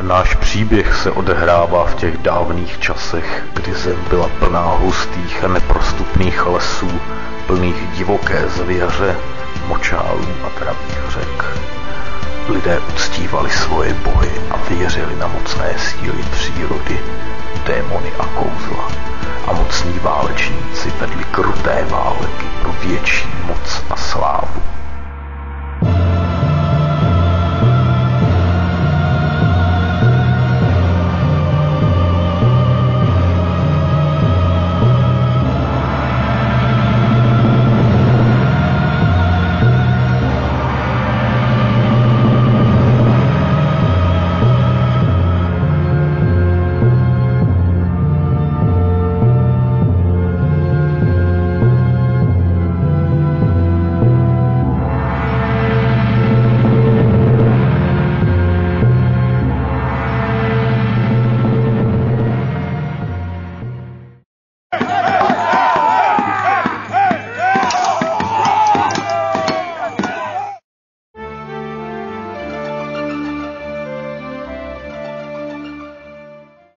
Náš příběh se odehrává v těch dávných časech, kdy zem byla plná hustých a neprostupných lesů, plných divoké zvěře, močálů a dravých řek. Lidé uctívali svoje bohy a věřili na mocné síly přírody, démony a kouzla. A mocní válečníci vedli kruté války pro větší moc a slávu.